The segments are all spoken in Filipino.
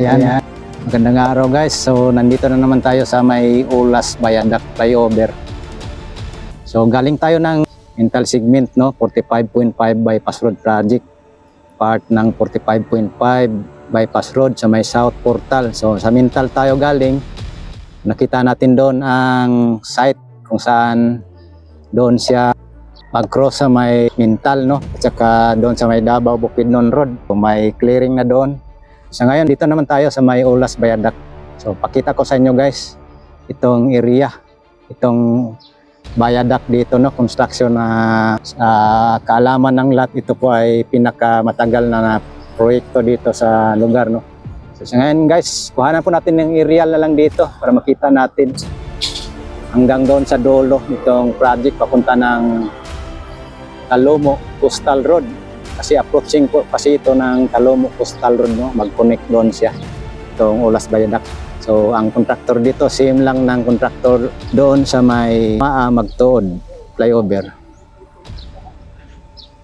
Ayan. Magandang araw guys. So nandito na naman tayo sa may Ulas Viaduct flyover. So galing tayo ng Mintal segment, no, 45.5 bypass road project, part ng 45.5 bypass road sa may South Portal. So sa Mintal tayo galing. Nakita natin doon ang site kung saan doon siya mag-cross sa may Mintal, no, at saka doon sa may Davao Bukidnon Road. So, may clearing na doon. So ngayon dito naman tayo sa may Ulas Viaduct. So pakita ko sa inyo guys itong area, itong viaduct dito, no, construction na kaalaman ng lot. Ito po ay pinakamatagal na proyekto dito sa lugar, no. So ngayon guys, kuhanan po natin ng aerial na lang dito para makita natin hanggang doon sa dulo nitong project papunta ng Talomo Coastal Road. Kasi approaching po kasi ito ng Talomo Coastal Road, no, mag-connect doon siya itong Ulas Viaduct. So ang contractor dito, same lang ng contractor doon sa may Magtuod flyover.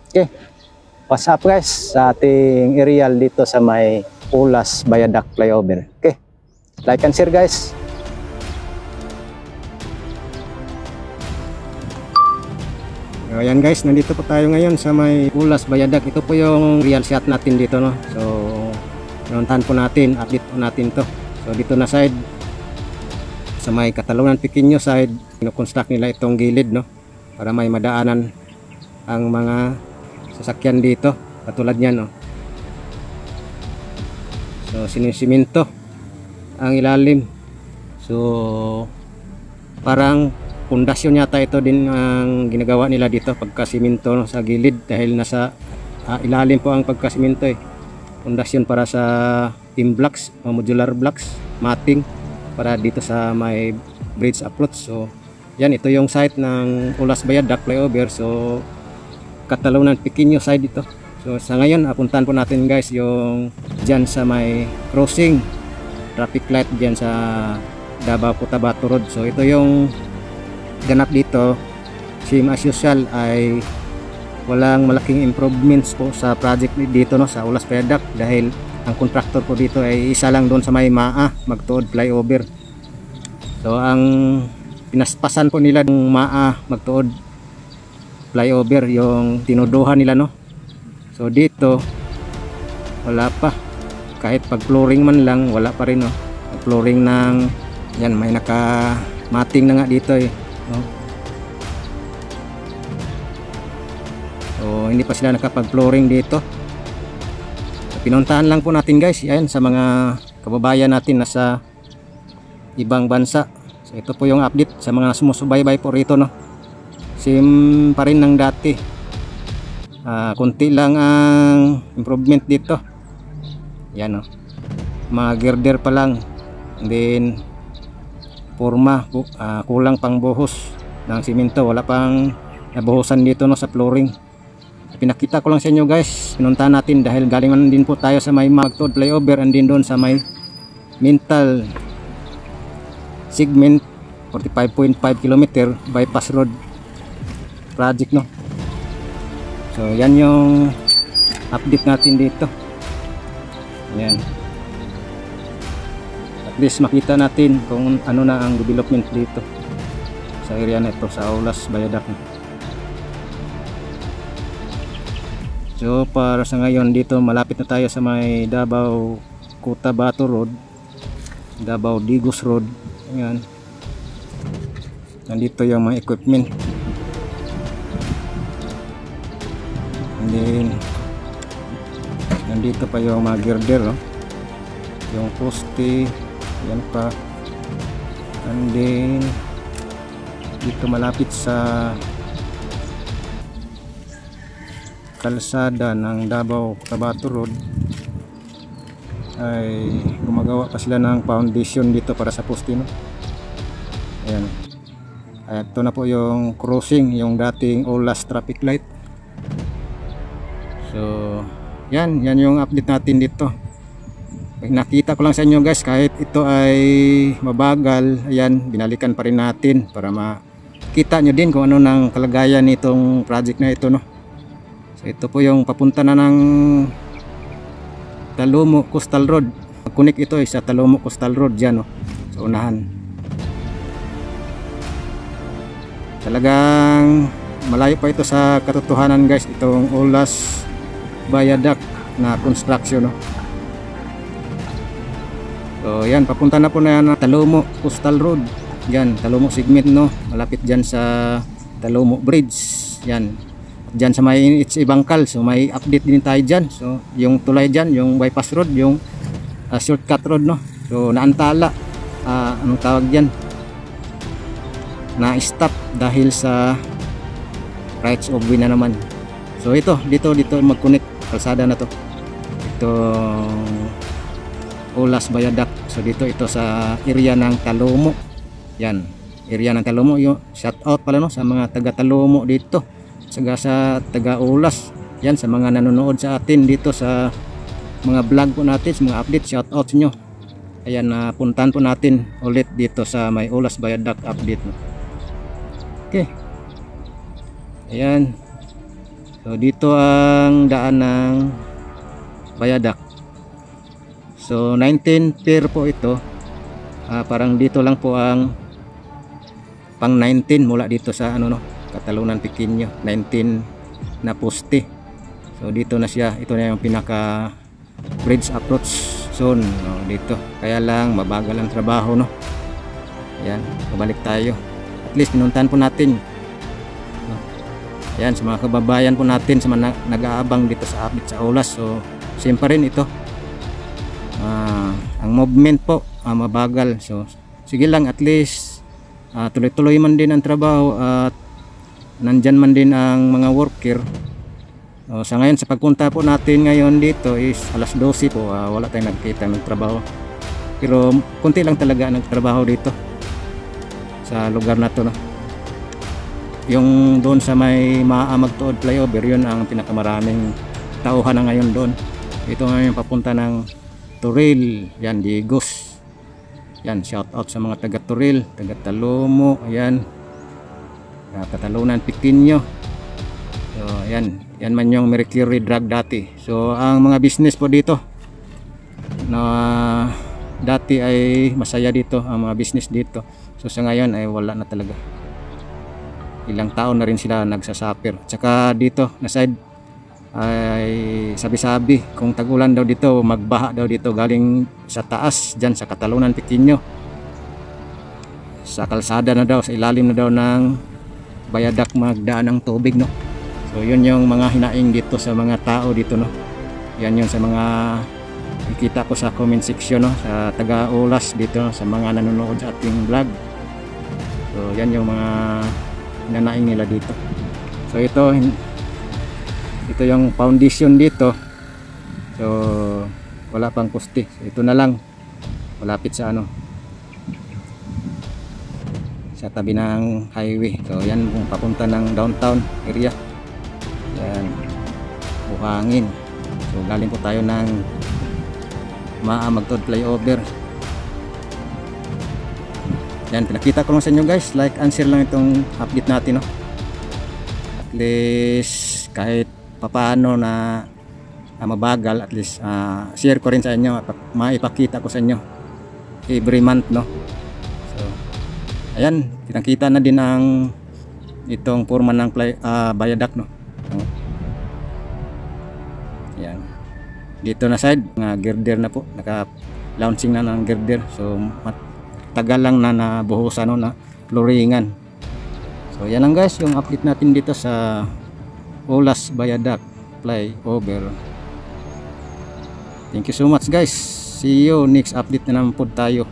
Okay, what's up guys sa ating aerial dito sa may Ulas Viaduct flyover. Okay, like and share guys. Ayan guys, nandito po tayo ngayon sa may Ulas Viaduct. Ito po yung real shot natin dito, no. So pinuntahan po natin, update po natin to. So dito na side sa may Catalunan Pequeño side, kino-construct nila itong gilid, no, para may madaanan ang mga sasakyan dito katulad niyan, no. So sinisiminto ang ilalim. So parang pundasyon yata ito din ang ginagawa nila dito, pagkasiminto, no, sa gilid, dahil nasa ilalim po ang pagkasiminto, pundasyon para sa team blocks o modular blocks, mating para dito sa may bridge approach. So yan, ito yung site ng Ulas Viaduct flyover. So Catalunan Pequeño side ito. So sa ngayon apuntahan po natin guys yung dyan sa may crossing traffic light dyan sa Davao Cotabato Road. So ito yung ganap dito. Same as usual ay walang malaking improvements po sa project dito, no, sa Ulas Viaduct, dahil ang contractor po dito ay isa lang doon sa may Magtuod flyover. So ang pinaspasan po nila ng Magtuod flyover yung tinuduhan nila, no. So dito wala pa, kahit pag flooring man lang wala pa rin, no. Pag flooring ng yan, may naka mating na nga dito, no? So hindi pa sila nakapag flooring dito. So, pinuntahan lang po natin guys yan sa mga kababayan natin na sa ibang bansa. So ito po yung update sa mga sumusubaybay po rito, no. Same pa rin ng dati. Kunti lang ang improvement dito. Yan, no. Mga girder pa lang. And then forma, kulang pang buhos ng simento, wala pang nabuhusan dito, no, sa flooring. Pinakita ko lang sa inyo guys, pinuntahan natin dahil galing man din po tayo sa may Magtuod flyover and din doon sa may Mintal segment 45.5 km bypass road project, no. So yan yung update natin dito. Yan, at least makita natin kung ano na ang development dito sa area na ito sa Ulas Viaduct. So para sa ngayon dito malapit na tayo sa may Davao Cotabato Road, Davao Digos Road. Ayan, nandito yung mga equipment. And then nandito pa yung mga girder, no? Yung poste, yan pa. And then dito malapit sa kalsada ng Davao Cotabato Road ay gumagawa pa sila ng foundation dito para sa poste, no? Ayan. Ito na po yung crossing, yung dating Ulas traffic light. So yan yung update natin dito. Nakita ko lang sa inyo guys, kahit ito ay mabagal, ayan, binalikan pa rin natin para makita nyo din kung ano ng kalagayan nitong project na ito, no. So ito po yung papunta na ng Talomo Coastal Road. Connect ito sa Talomo Coastal Road dyan, no? Sa unahan. Talagang malayo pa ito sa katotohanan guys, itong Ulas Viaduct na construction, no? So yan, papunta na po na yan Talomo Coastal Road. Yan, Talomo segment, no? Malapit dyan sa Talomo Bridge. Yan. Dyan sa may Bangkal. So may update din tayo dyan. So yung tulay dyan, yung bypass road, yung shortcut road, no? So naantala, anong tawag dyan, na-stop dahil sa rights of way na naman. So ito, dito mag-connect kalsada na to, itong Ulas Viaduct. So dito ito sa area ng Talomo. Yan, area ng Talomo. Yung shout out pala, no, sa mga taga Talomo dito, sa taga Ulas. Yan, sa mga nanonood sa atin dito sa mga vlog po natin, sa mga update, shout out sa inyo. Ayan, puntahan po natin ulit dito sa may Ulas Viaduct update, no? Okay. Ayan. So dito ang daan ng viaduct. So 19 pier po ito. Parang dito lang po ang pang 19 mula dito sa ano, no, Katalunan Pequeño, 19 na poste. So dito na siya, ito na yung pinaka bridge approach zone, no, dito. Kaya lang mabagal ang trabaho, no. Ayan, babalik tayo. At least pinuntahan po natin, no? Ayan, sa mga kababayan po natin, sa mga nag-aabang dito sa update sa Ulas. So same pa rin ito. Ang movement po mabagal. So sige lang, at least tuloy-tuloy man din ang trabaho at nandyan man din ang mga worker. Sa ngayon, sa pagpunta po natin ngayon dito is alas 12 po, wala tayong nakikita ng trabaho, pero kunti lang talaga nagtrabaho dito sa lugar na to, no? Yung doon sa may Magtuod flyover, yun ang pinakamaraming tauhan na ngayon doon. Ito ngayon papunta ng Toril, yan, Digos. Yan, shout out sa mga taga Toril, taga Talomo, ayan, Katalunan Pequeño. So ayan, yan man yung Mercury Drug dati. So ang mga business po dito na dati ay masaya dito, ang mga business dito. So sa ngayon ay wala na talaga. Ilang taon na rin sila nagsasuffer. Tsaka dito na side ay sabi-sabi kung tag-ulan daw dito, magbaha daw dito galing sa taas dyan sa Katalunan Pequeño. Sa kalsada na daw, sa ilalim na daw ng viaduct magdaan ng tubig, no. So yun yung mga hinaing dito sa mga tao dito, no. Yan yung sa mga ikita ko sa comment section, no, sa taga Ulas dito, no, sa mga nanonood sa ating vlog. So yan yung mga hinaing nila dito. So ito yung foundation dito. So wala pang poste. So, ito na lang malapit sa ano, sa tabi ng highway. So yan kung papunta ng downtown area. Yan, buhangin. So galing po tayo ng Magtuod flyover. Yan, pinakita ko lang sa inyo guys, like and share lang itong update natin, no. At least kahit papaano na mabagal, at least share ko rin sa inyo, maipakita ko sa inyo every month, no. So ayan, kitang-kita na din ang itong forma ng viaduct, no. Ayan, dito na side girder na po, naka launching na ng girder. So tagal lang na nabuhusan, no, na flooringan. So yan lang guys yung update natin dito sa Ulas Viaduct flyover. Thank you so much guys, see you next update na naman po tayo.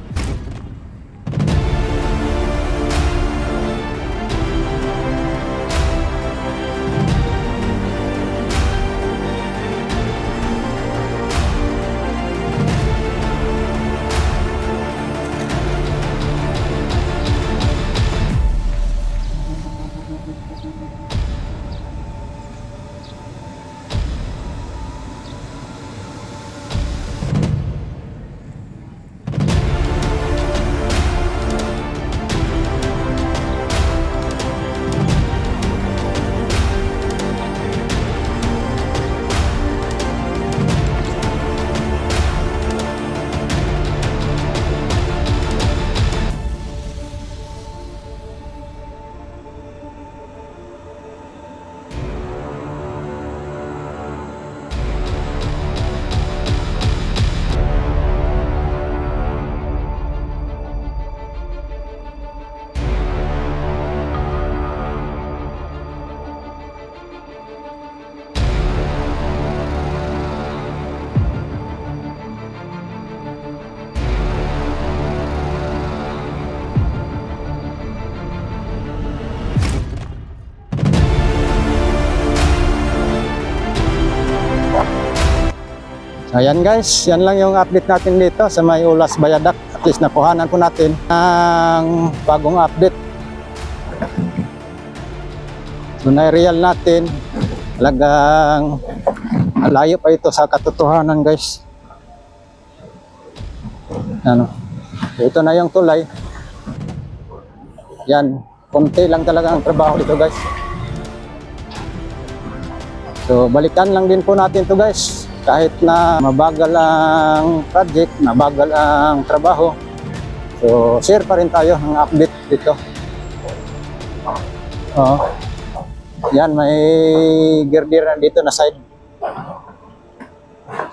Ayan guys, yan lang yung update natin dito sa may Ulas Viaduct. At least nakuhanan po natin ang bagong update. So na-real natin, talagang malayo pa ito sa katotohanan guys. Ano, ito na yung tulay. Yan, konti lang talaga ang trabaho dito guys. So balikan lang din po natin to guys. Kahit na mabagal ang project, mabagal ang trabaho. So share pa rin tayo ng update dito. Yan, may girder na dito na side.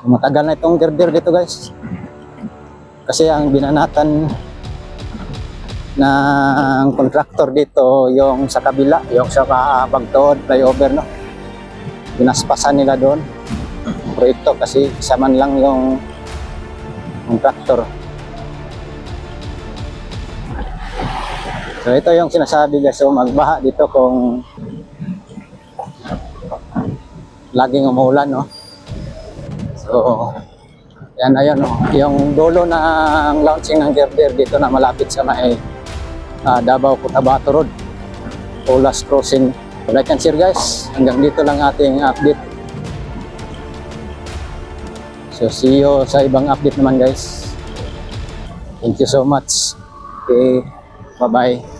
So, matagal na itong girder dito guys. Kasi ang binanatan ng contractor dito yung sa kabila, yung sa Pagtuod flyover, no? Pinaspasan nila doon proyekto kasi isa man lang yung contractor. So ito yung sinasabi guys, so magbaha dito kung laging umuulan, no? So yan, ayun, no? Yung dulo ng launching ng girder dito na malapit sa may Davao Cotabato Road, Ulas Crossing. Like and share guys, hanggang dito lang ating update. So see you sa ibang update naman guys. Thank you so much. Okay, bye bye.